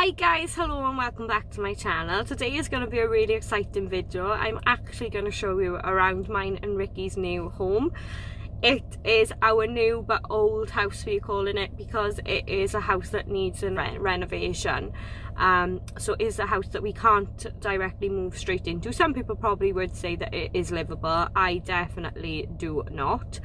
Hi guys, hello and welcome back to my channel. Today is going to be a really exciting video. I'm actually going to show you around mine and Ricky's new home. It is our new but old house, we're calling it, because it is a house that needs a renovation. So it is a house that we can't directly move straight into. Some people probably would say that it is livable. I definitely do not.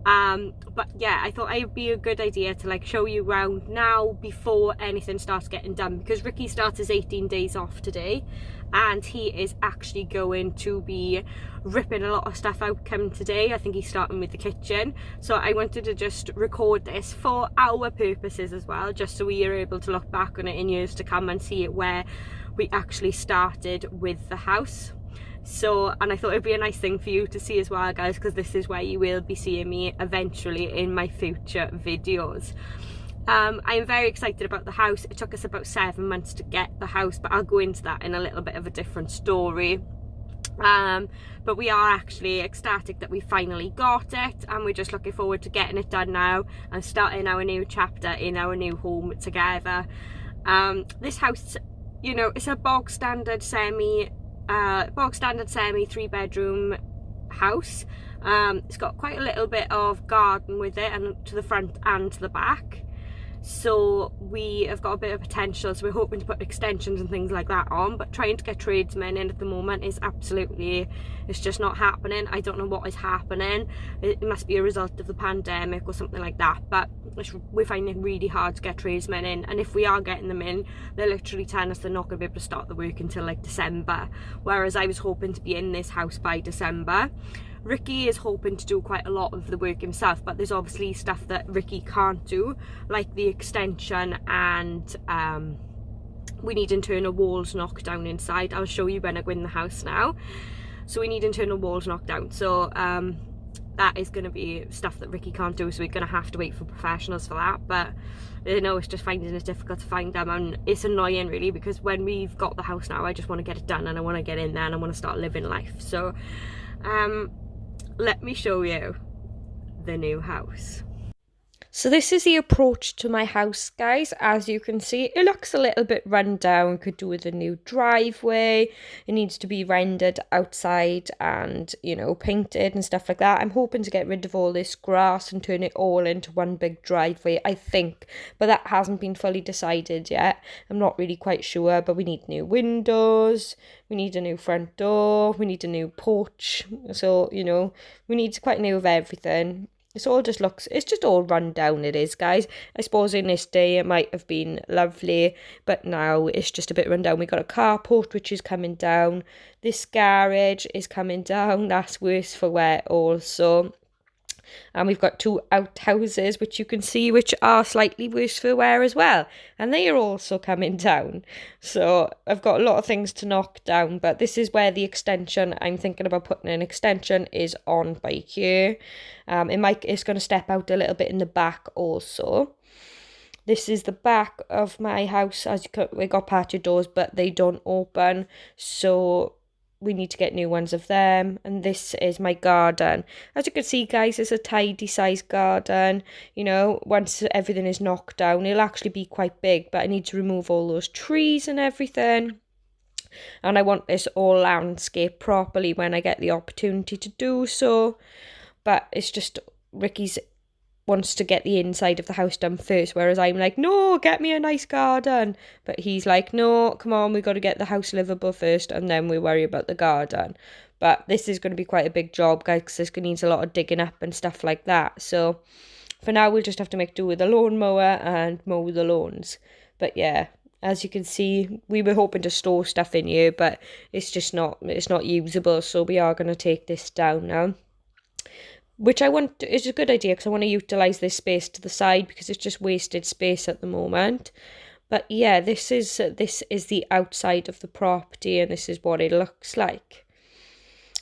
But yeah, I thought it'd be a good idea to like show you around now before anything starts getting done, because Ricky starts his 18 days off today and he is actually going to be ripping a lot of stuff out coming today. I think he's starting with the kitchen, so I wanted to just record this for our purposes as well, just so we are able to look back on it in years to come and see it where we actually started with the house. So, and I thought it'd be a nice thing for you to see as well, guys, because this is where you will be seeing me eventually in my future videos. I'm very excited about the house. It took us about 7 months to get the house, but I'll go into that in a little bit of a different story. But we are actually ecstatic that we finally got it, and we're just looking forward to getting it done now and starting our new chapter in our new home together. This house, you know, it's a bog standard semi 3-bedroom house. It's got quite a little bit of garden with it, and to the front and to the back, so we have got a bit of potential, so we're hoping to put extensions and things like that on, but trying to get tradesmen in at the moment is absolutely, it's just not happening. I don't know what is happening. It must be a result of the pandemic or something like that, but we're finding it really hard to get tradesmen in, and if we are getting them in, they're literally telling us they're not going to be able to start the work until like December, whereas I was hoping to be in this house by December. Ricky is hoping to do quite a lot of the work himself, but there's obviously stuff that Ricky can't do, like the extension, and we need internal walls knocked down inside. I'll show you when I go in the house now. So we need internal walls knocked down, so that is going to be stuff that Ricky can't do, so we're going to have to wait for professionals for that. But you know, it's just finding it difficult to find them, and it's annoying really, because when we've got the house now, I just want to get it done and I want to get in there and I want to start living life. So let me show you the new house. So this is the approach to my house, guys. As you can see, it looks a little bit run down. Could do with a new driveway. It needs to be rendered outside and, you know, painted and stuff like that. I'm hoping to get rid of all this grass and turn it all into one big driveway, I think. But that hasn't been fully decided yet. I'm not really quite sure, but we need new windows. We need a new front door. We need a new porch. So, you know, we need quite new of everything. It's all just looks, it's just all run down, it is, guys. I suppose in this day it might have been lovely, but now it's just a bit run down. We got a carport which is coming down. This garage is coming down. That's worse for wear also. And we've got 2 outhouses which you can see, which are slightly worse for wear as well, and they are also coming down. So I've got a lot of things to knock down, but this is where the extension, I'm thinking about putting an extension, is on by here. It's going to step out a little bit in the back also. This is the back of my house. As you can, we got patio doors, but they don't open, so we need to get new ones of them. And this is my garden. As you can see, guys, it's a tidy sized garden. You know, once everything is knocked down, it'll actually be quite big, but I need to remove all those trees and everything. And I want this all landscaped properly when I get the opportunity to do so. But it's just Ricky's wants to get the inside of the house done first, whereas I'm like, no, get me a nice garden. But he's like, no, come on, we got to get the house livable first and then we worry about the garden. But this is going to be quite a big job, guys, because this needs a lot of digging up and stuff like that. So for now we'll just have to make do with the lawnmower and mow the lawns. But yeah, as you can see, we were hoping to store stuff in here, but it's just not usable, so we are going to take this down now, which I want is a good idea, because I want to utilise this space to the side, because it's just wasted space at the moment. But yeah, this is the outside of the property, and this is what it looks like.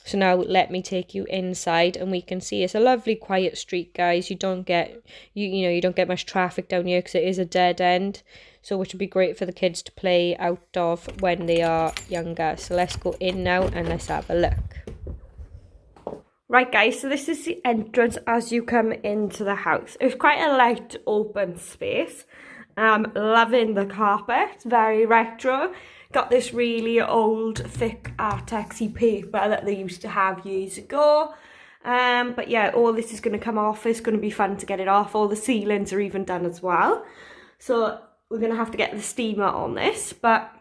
So now let me take you inside, and we can see it's a lovely quiet street, guys. You don't get you don't get much traffic down here because it is a dead end, so which would be great for the kids to play out of when they are younger. So let's go in now and let's have a look. Right, guys, so this is the entrance as you come into the house. It's quite a light open space. Loving the carpet, it's very retro. Got this really old thick artexy paper that they used to have years ago. But yeah, all this is going to come off. It's going to be fun to get it off. All the ceilings are even done as well. So we're going to have to get the steamer on this, but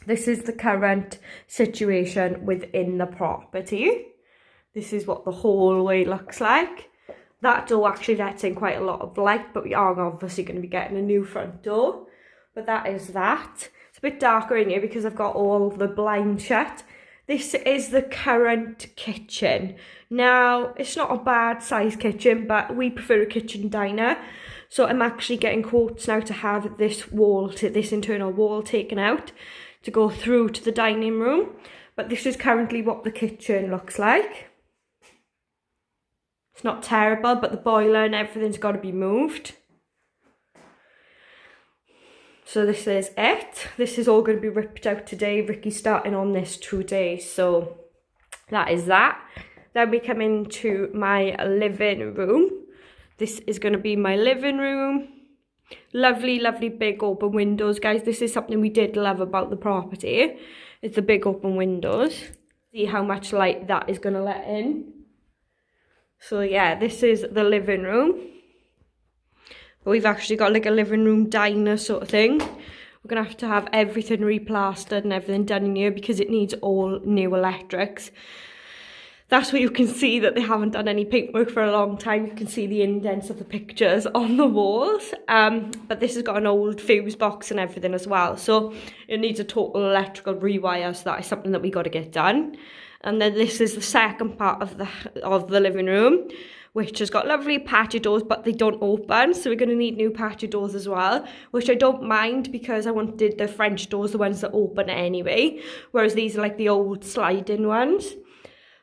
this is the current situation within the property. This is what the hallway looks like. That door actually lets in quite a lot of light, but we are obviously going to be getting a new front door. But that is that. It's a bit darker in here because I've got all the blinds shut. This is the current kitchen. Now, it's not a bad size kitchen, but we prefer a kitchen diner. So I'm actually getting quotes now to have this internal wall taken out to go through to the dining room. But this is currently what the kitchen looks like. It's not terrible, but the boiler and everything's got to be moved. So this is it. This is all going to be ripped out today. Ricky's starting on this today, so that is that. Then we come into my living room. This is going to be my living room. Lovely, lovely big open windows, guys. This is something we did love about the property. It's the big open windows. See how much light that is going to let in. So yeah, this is the living room. But we've actually got like a living room diner sort of thing. We're going to have everything replastered and everything done in here because it needs all new electrics. That's where you can see that they haven't done any paintwork for a long time. You can see the indents of the pictures on the walls. But this has got an old fuse box and everything as well. So it needs a total electrical rewire. So that is something that we got to get done. And then this is the second part of the living room, which has got lovely patio doors, but they don't open. So we're going to need new patio doors as well, which I don't mind because I wanted the French doors, the ones that open anyway. Whereas these are like the old sliding ones.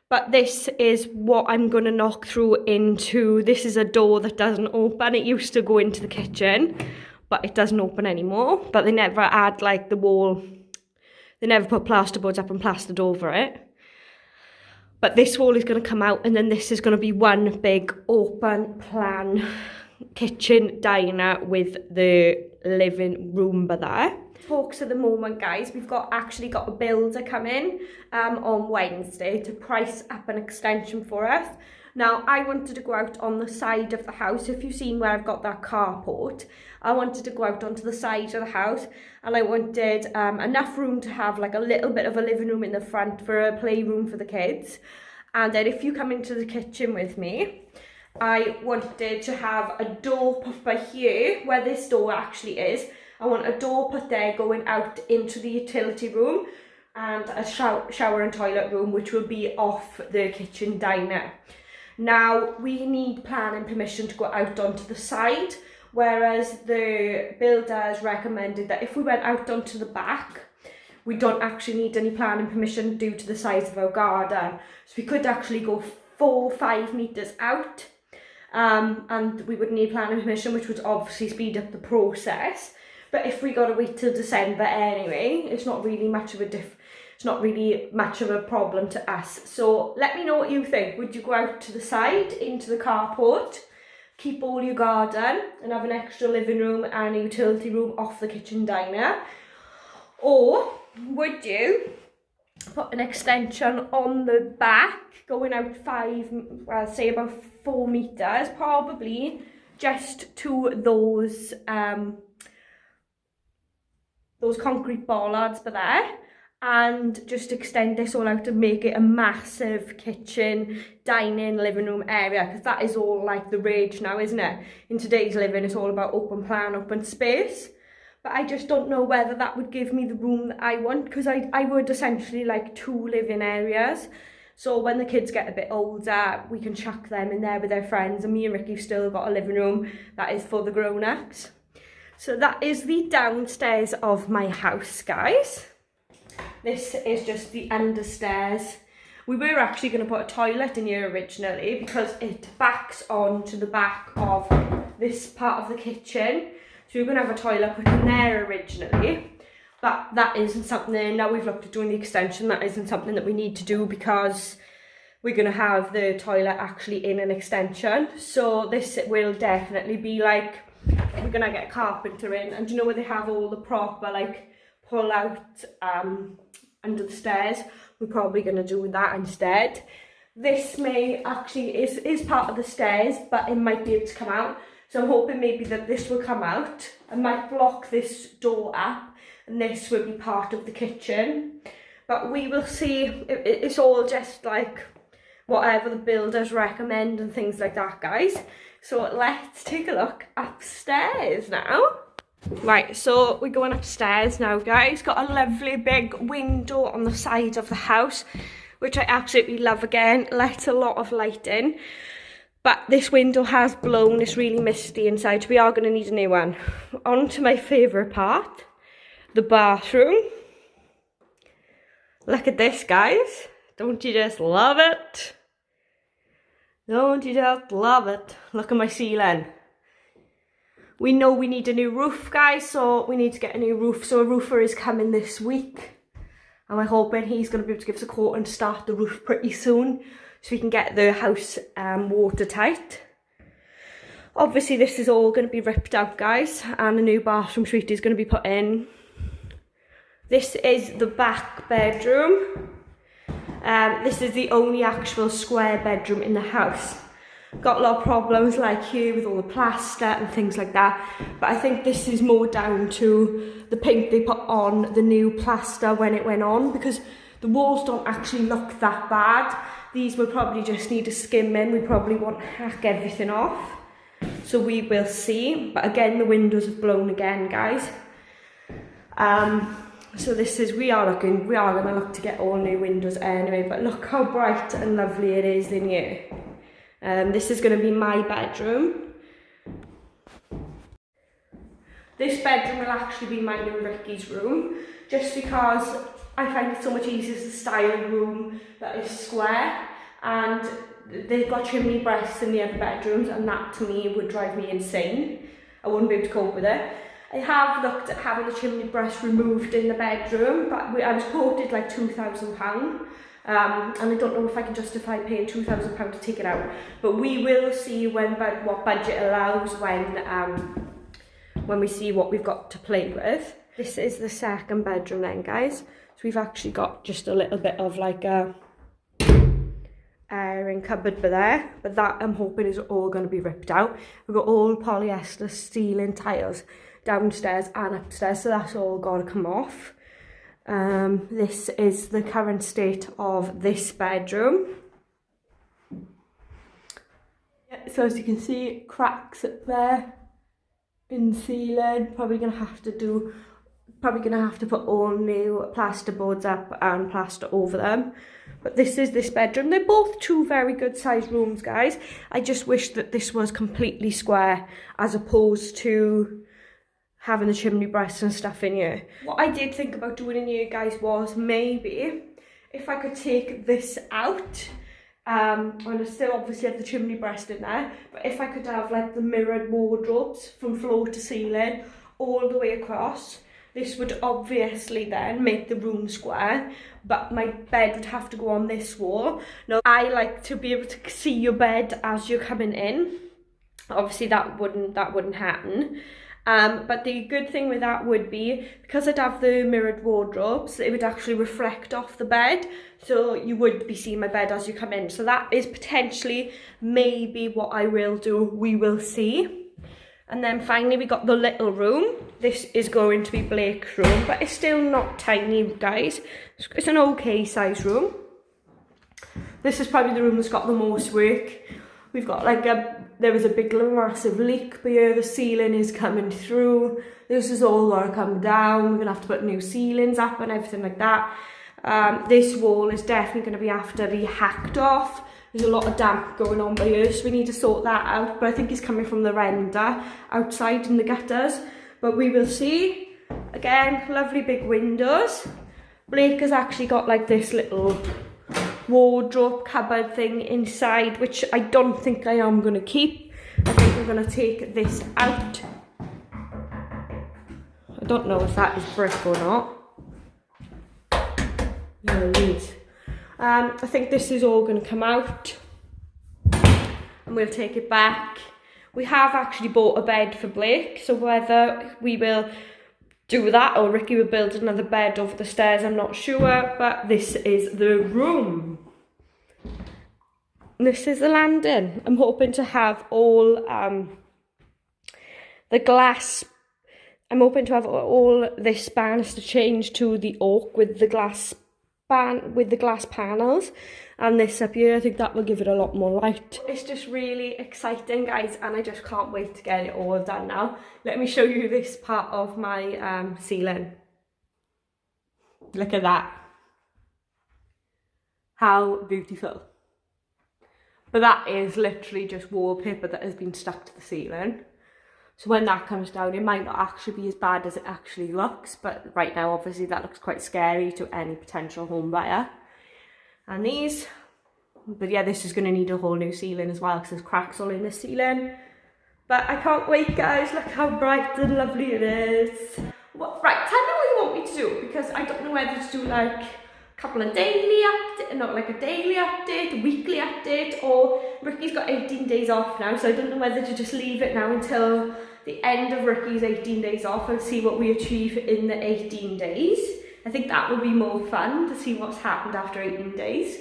But this is what I'm going to knock through into. This is a door that doesn't open. It used to go into the kitchen, but it doesn't open anymore. But they never add like the wall. They never put plasterboards up and plastered over it. But this wall is going to come out, and then this is going to be one big open plan kitchen diner with the living room by there. Talks at the moment, guys. We've actually got a builder coming on Wednesday to price up an extension for us. Now, I wanted to go out on the side of the house. If you've seen where I've got that carport, I wanted to go out onto the side of the house, and I wanted enough room to have like a little bit of a living room in the front for a playroom for the kids. And then if you come into the kitchen with me, I wanted to have a door put by here, where this door actually is. I want a door put there going out into the utility room and a shower and toilet room, which will be off the kitchen diner. Now, we need planning permission to go out onto the side, whereas the builders recommended that if we went out onto the back, we don't actually need any planning permission due to the size of our garden. So we could actually go 4 or 5 metres out, and we would need planning permission, which would obviously speed up the process. But if we got to wait till December anyway, it's not really much of a problem to us. So let me know what you think. Would you go out to the side into the carport, keep all your garden and have an extra living room and a utility room off the kitchen diner? Or would you put an extension on the back going out say about 4 metres, probably just to those concrete bollards by there, and just extend this all out and make it a massive kitchen, dining, living room area, because that is all like the rage now, isn't it? In today's living, it's all about open plan, open space. But I just don't know whether that would give me the room that I want, because I would essentially like 2 living areas. So when the kids get a bit older, we can chuck them in there with their friends, and me and Ricky've still got a living room that is for the grown-ups. So that is the downstairs of my house, guys. This is just the understairs. We were actually going to put a toilet in here originally because it backs on to the back of this part of the kitchen. So we were going to have a toilet put in there originally. But that isn't something, now we've looked at doing the extension, that isn't something that we need to do because we're going to have the toilet actually in an extension. So this will definitely be like we're gonna get a carpenter in, and you know where they have all the proper like pull out under the stairs? We're probably gonna do that instead. This may actually is part of the stairs, but it might be able to come out. So I'm hoping maybe that this will come out. I might block this door up, and this will be part of the kitchen. But we will see. It's all just like whatever the builders recommend and things like that, guys. So let's take a look upstairs now. Right, so we're going upstairs now, guys. Got a lovely big window on the side of the house, which I absolutely love. Again, lets a lot of light in. But this window has blown. It's really misty inside, so we are going to need a new one. On to my favourite part, the bathroom. Look at this, guys. Don't you just love it? Don't you just love it? Look at my ceiling. We know we need a new roof, guys, so we need to get a new roof. So a roofer is coming this week. And we're hoping he's going to be able to give us a quote and start the roof pretty soon, so we can get the house watertight. Obviously, this is all going to be ripped out, guys, and a new bathroom suite is going to be put in. This is the back bedroom. This is the only actual square bedroom in the house. Got a lot of problems like here with all the plaster and things like that, but I think this is more down to the paint they put on the new plaster when it went on, because the walls don't actually look that bad. These will probably just need a skimming. We probably won't hack everything off, so we will see. But again, the windows have blown again, guys. So this is, we are going to look to get all new windows anyway, but look how bright and lovely it is in here. This is going to be my bedroom. This bedroom will actually be mine and Ricky's room, just because I find it so much easier to style a room that is square, and they've got chimney breasts in the other bedrooms, and that to me would drive me insane. I wouldn't be able to cope with it. I have looked at having the chimney breast removed in the bedroom, but I was quoted like £2,000. And I don't know if I can justify paying £2,000 to take it out, but we will see what budget allows when we see what we've got to play with. This is the second bedroom then, guys. So we've actually got just a little bit of like a airing cupboard there, but that I'm hoping is all going to be ripped out. We've got all polyester ceiling tiles downstairs and upstairs, so that's all got to come off. This is the current state of this bedroom. Yeah, so as you can see, cracks up there in the ceiling. Probably gonna have to put all new plasterboards up and plaster over them. But this is this bedroom. They're both two very good sized rooms, guys. I just wish that this was completely square as opposed to having the chimney breasts and stuff in here. What I did think about doing in here, guys, was maybe if I could take this out, and I still obviously have the chimney breast in there, but if I could have like the mirrored wardrobes from floor to ceiling all the way across, this would obviously then make the room square, but my bed would have to go on this wall. Now, I like to be able to see your bed as you're coming in. Obviously that wouldn't happen. But the good thing with that would be, because I'd have the mirrored wardrobes, it would actually reflect off the bed, so you would be seeing my bed as you come in. So that is potentially maybe what I will do. We will see. And then finally we got the little room. This is going to be Blake's room, but it's still not tiny, guys. It's an okay size room. This is probably the room that's got the most work. We've got like there was a big massive leak here, the ceiling is coming through, this is all going to come down, we're going to have to put new ceilings up and everything like that. This wall is definitely going to be after be hacked off. There's a lot of damp going on by here, so we need to sort that out, but I think it's coming from the render outside in the gutters, but we will see. Again, lovely big windows. Blake has actually got like this little wardrobe cupboard thing inside, which I don't think I am going to keep. I think I'm going to take this out. I don't know if that is brick or not. Yeah, it is. I think this is all going to come out and we'll take it back. We have actually bought a bed for Blake, so whether we will do that or Ricky will build another bed over the stairs, I'm not sure, but this is the room. This is the landing. I'm hoping to have all the glass. I'm hoping to have all this banister changed to the oak with the glass panels, and this up here, I think that will give it a lot more light. It's just really exciting, guys, and I just can't wait to get it all done now. Let me show you this part of my ceiling. Look at that. How beautiful. But that is literally just wallpaper that has been stuck to the ceiling. So when that comes down, it might not actually be as bad as it actually looks, but right now, obviously, that looks quite scary to any potential home buyer. And these, but yeah, this is going to need a whole new ceiling as well, because there's cracks all in the ceiling. But I can't wait, guys. Look how bright and lovely it is. Well, right, tell me what you want me to do, because I don't know whether to do like a couple of daily updates, not like a daily update, a weekly update, or Ricky's got 18 days off now, so I don't know whether to just leave it now until the end of Ricky's 18 days off and see what we achieve in the 18 days. I think that would be more fun to see what's happened after 18 days.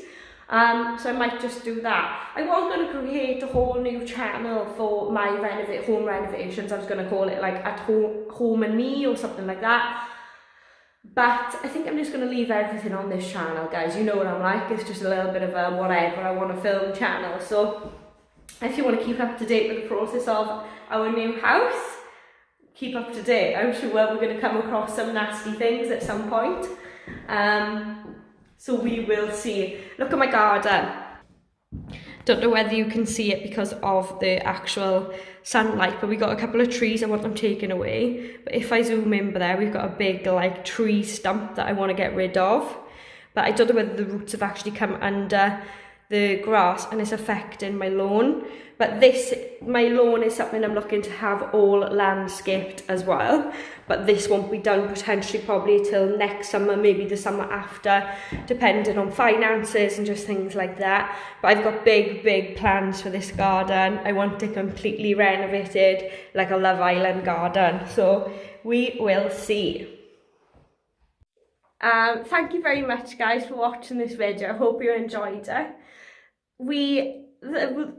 So I might just do that. I was going to create a whole new channel for my home renovations. I was going to call it like at home and me or something like that. But I think I'm just going to leave everything on this channel, guys. You know what I'm like. It's just a little bit of a whatever I want to film channel. So if you want to keep up to date with the process of our new house, keep up to date. I'm sure we're going to come across some nasty things at some point. So we will see. Look at my garden. Don't know whether you can see it because of the actual sunlight, but we got a couple of trees. I want them taken away. But if I zoom in there, we've got a big like tree stump that I want to get rid of. But I don't know whether the roots have actually come under the grass and it's affecting my lawn. But my lawn is something I'm looking to have all landscaped as well. But this won't be done potentially probably till next summer, maybe the summer after, depending on finances and just things like that. But I've got big plans for this garden. I want it completely renovated like a Love Island garden. So we will see. Thank you very much, guys, for watching this video. I hope you enjoyed it.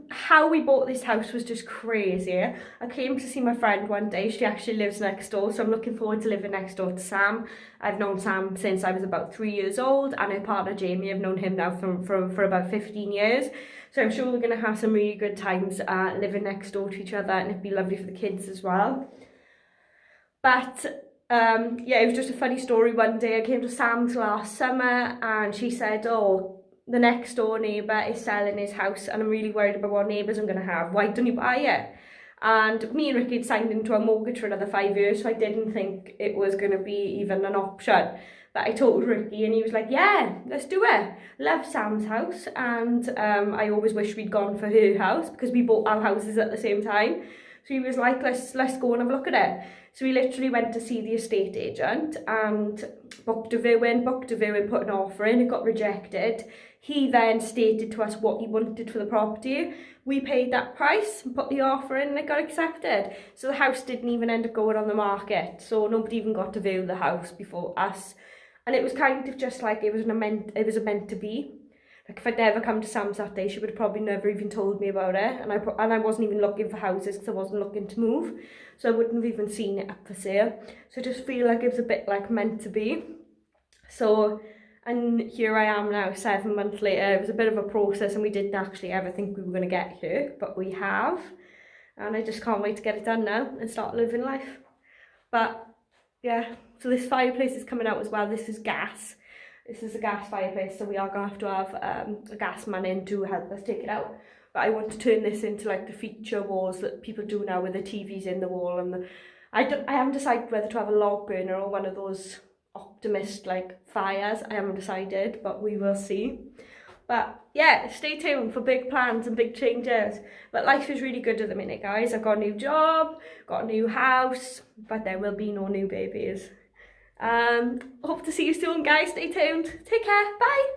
How we bought this house was just crazy. I came to see my friend one day. She actually lives next door, so I'm looking forward to living next door to Sam. I've known Sam since I was about 3 years old, and her partner Jamie, I've known him now for about 15 years. So I'm sure we're going to have some really good times living next door to each other, and it'd be lovely for the kids as well. But yeah, it was just a funny story. One day I came to Sam's last summer and she said, oh, the next door neighbour is selling his house and I'm really worried about what neighbours I'm going to have. Why don't you buy it? And me and Ricky had signed into a mortgage for another 5 years, so I didn't think it was going to be even an option. But I told Ricky and he was like, yeah, let's do it. Love Sam's house, and I always wish we'd gone for her house because we bought our houses at the same time. So he was like, let's go and have a look at it. So we literally went to see the estate agent and booked a viewing, put an offer in, it got rejected. He then stated to us what he wanted for the property. We paid that price and put the offer in and it got accepted. So the house didn't even end up going on the market. So nobody even got to view the house before us. And it was kind of just like it was meant to be. Like if I'd never come to Sam's that day, she would have probably never even told me about it. And I wasn't even looking for houses because I wasn't looking to move. So I wouldn't have even seen it up for sale. So I just feel like it was a bit like meant to be. So, and here I am now 7 months later. It was a bit of a process and we didn't actually ever think we were going to get here, but we have. And I just can't wait to get it done now and start living life. But yeah, so this fireplace is coming out as well. This is gas. This is a gas fireplace, so we are going to have a gas man in to help us take it out. But I want to turn this into like the feature walls that people do now with the TVs in the wall. And I haven't decided whether to have a log burner or one of those optimist like fires. I haven't decided, but we will see. But yeah, stay tuned for big plans and big changes. But life is really good at the minute, guys. I've got a new job, got a new house, but there will be no new babies. Hope to see you soon, guys. Stay tuned. Take care. Bye.